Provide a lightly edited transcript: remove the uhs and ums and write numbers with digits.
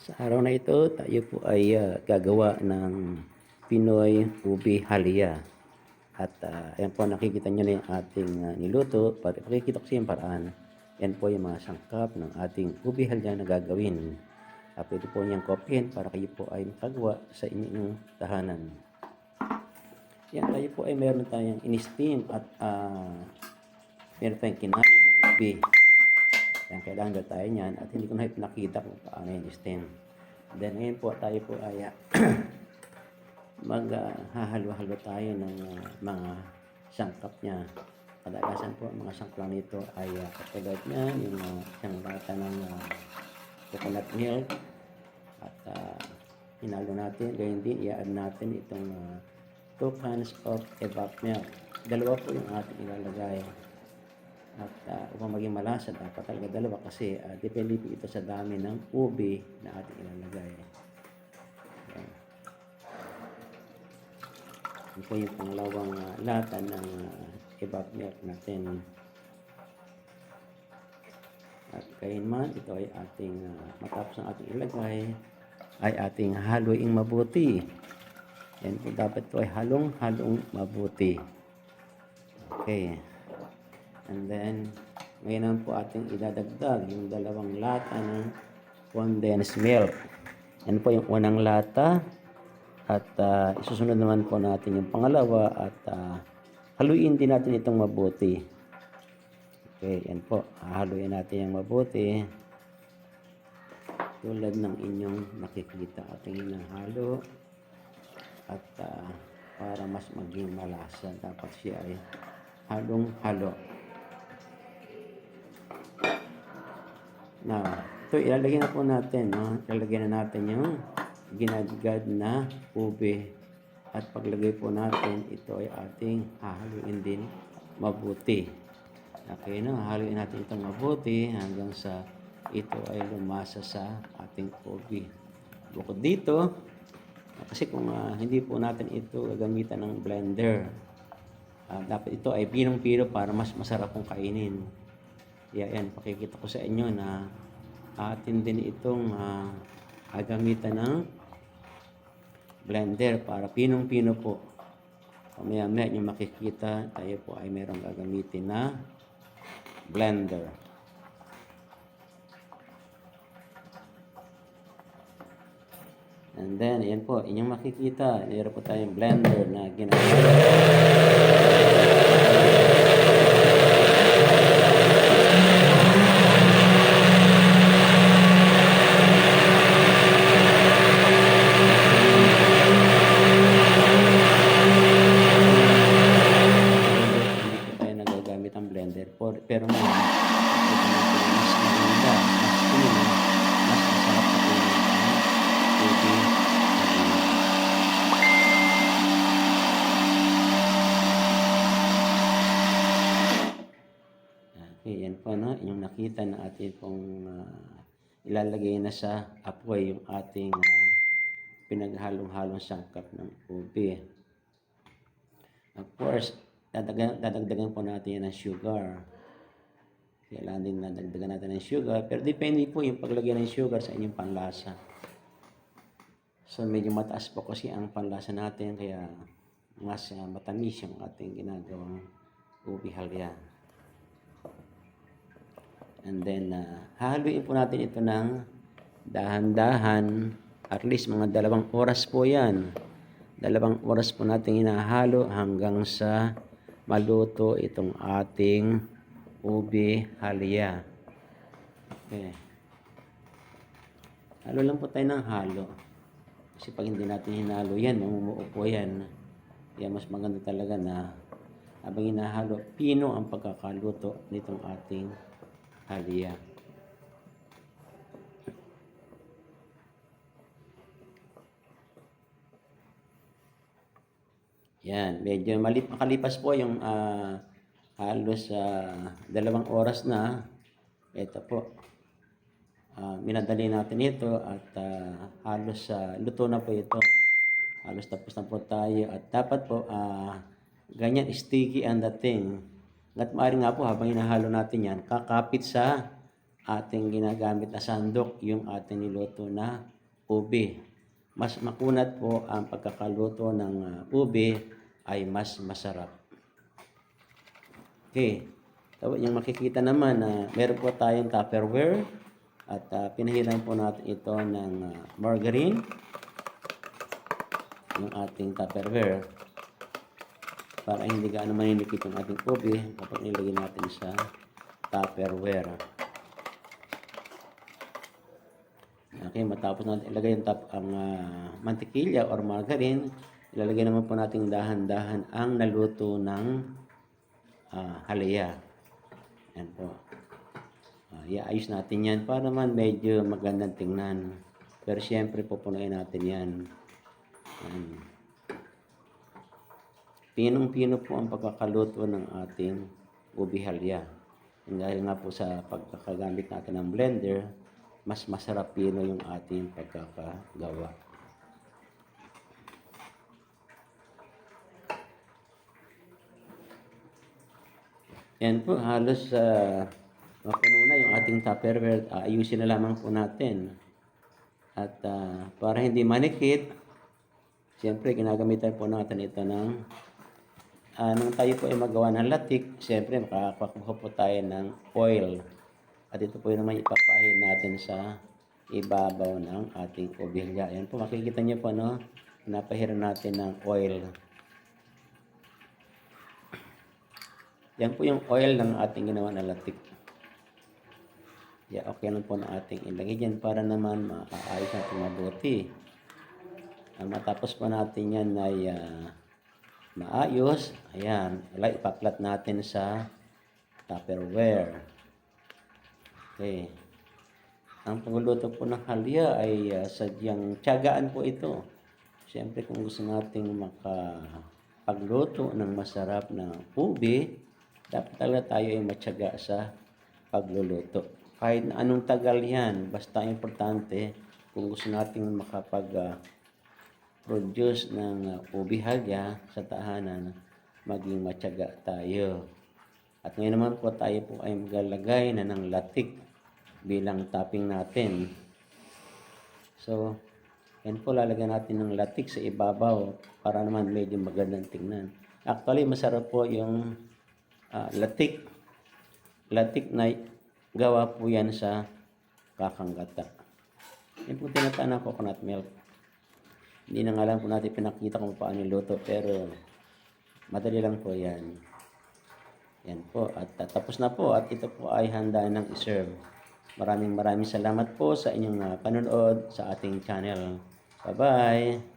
Sa araw na ito, tayo po ay gagawa ng Pinoy Ubi Halia. At ayan po, nakikita nyo na yung ating niluto. Pakikita ko sa yung paraan. Yan po yung mga sangkap ng ating Ubi Halia na gagawin. Pwede po niyang kopyahin para kayo po ay makagawa sa inyong tahanan. Yan, tayo po ay meron tayong in-steam at meron tayong kinayod ng ubi. Yan, kailangan daw tayo niyan at hindi ko na pinakita kung paano yung steam. Then ngayon po tayo po ay maghahalo-halo tayo ng mga sangkap niya. Kadalasan po ang mga sangkap nito ay katulad niya, yung isang lata ng coconut milk at hinalo natin. Gayon din, i-add natin itong 2 cans of evap milk. Dalawa po yung ating ilalagay. At upang maging malasa, dapat talaga dalawa kasi depende po ito sa dami ng ubi na ating ilalagay. Ayan. Ito po yung pangalawang lata ng evap milk natin. At kayunman, ito ay ating matapos ng ating ilagay, ay ating haluin mabuti. Yan po, dapat ito ay halong-halong mabuti. Okay. And then, ngayon naman po ating idadagdag yung dalawang lata ng condensed milk. Yan po yung unang lata. At isusunod naman po natin yung pangalawa at haluin din natin itong mabuti. Okay, yan po. Haluin natin yung mabuti. Tulad ng inyong nakikita ating hinahalo. At para mas maging malasa, dapat siya ay halong-halo. Now, ito ilalagay na po natin, no? Ilalagay na natin yung ginadgad na ube. At paglagay po natin, ito ay ating hahaluin din mabuti. Okay, no? Hahaluin natin itong mabuti hanggang sa ito ay lumasa sa ating ube. Bukod dito, kasi kung hindi po natin ito gagamitan ng blender, dapat ito ay pinong-pino para mas masarap kong kainin. Yan, pakikita ko sa inyo na atin din itong gagamitan ng blender para pinong-pino po. Mamaya-maya nyo makikita, tayo po ay merong gagamitin na blender. And then, ayan po, inyong makikita, mayroon po tayong blender na ginagawa. Pero ngayon, mas maganda, mas clean, mas masarap sa ubi. Okay, yan po, no? Yung nakita na atin pong ilalagay na sa apoy yung ating pinaghalong-halong sangkap ng ubi. Of course, dadagdagan po natin yan ng sugar. Kailangan din nadagdagan natin ng sugar. Pero depende po yung paglagay ng sugar sa inyong panlasa. So medyo mataas po kasi ang panlasa natin. Kaya mas matamis yung ating ginagawang ubi halia. And then hahaluin po natin ito ng dahan-dahan. At least mga 2 oras po yan. 2 oras po natin hinahalo hanggang sa maluto itong ating ubi halia. Okay. Halo lang po tayo ng halo. Kasi pag hindi natin hinalo yan, mamumuo po yan. Kaya mas maganda talaga na habang hinahalo, pino ang pagkakaluto nitong ating halia. Yan, medyo makalipas po yung halos 2 oras na. Ito po, minadali natin ito at halos luto na po ito. Halos tapos na po tayo at dapat po ganyan sticky ang dating. At maaari nga po habang hinahalo natin yan, kakapit sa ating ginagamit na sandok yung ating niluto na ube. Mas makunat po ang pagkakaluto ng ube ay mas masarap. Okay. So, yung makikita naman na meron po tayong Tupperware at pinahiran po natin ito ng margarine. Yung ating Tupperware para hindi gaano maninikit yung ating ube kapag nilagay natin sa Tupperware. Okay, matapos natin ilagay ang mantikilya or margarine, ilalagay naman po natin dahan-dahan ang naluto ng halaya. Yan po. Iayos natin yan para naman medyo magandang tingnan. Pero siyempre pupunuin natin yan. Pinong-pino po ang pagkakaluto ng ating ube halaya. Dahil nga po sa pagkakagamit natin ng blender, mas masarap pino yung ating pagkakagawa. Yan po, halos mapuno na yung ating Tupperware. Ayusin na lamang po natin. At para hindi manikit, siyempre ginagamitan po natin ito ng nung tayo po ay magawa ng latik, siyempre makakakuha po tayo ng oil. At ito po yung naman ipapahin natin sa ibabaw ng ating obilya. Ayan po, makikita nyo po, no? Napahiran natin ng oil. Yan po yung oil ng ating ginawa na latik. Yeah, okay lang po na ating ilagay dyan para naman maaayos natin mabuti. Matapos po natin yan ay maayos. Ayan, ipaklat natin sa Tupperware. Okay. Ang pagluluto po ng halaya ay sadyang tiyagaan po ito. Siyempre kung gusto nating makapagluto ng masarap na ube, dapat talaga tayo ay matyaga sa pagluluto. Kahit na anong tagal yan, basta importante kung gusto nating makapag-produce ng ube halaya sa tahanan, maging matyaga tayo. At ngayon naman po tayo po ay maglalagay na ng latik bilang topping natin. So, yan po lalagyan natin ng latik sa ibabaw para naman medyo magandang tingnan. Actually, masarap po yung latik. Latik na gawa po yan sa kakanggata. Yan po tinatawag na coconut milk. Hindi na nga lang po natin pinakita kung paano niluto, pero madali lang po yan. Yan po, at tapos na po at ito po ay handa ng i-serve. Maraming salamat po sa inyong panonood sa ating channel. Bye-bye!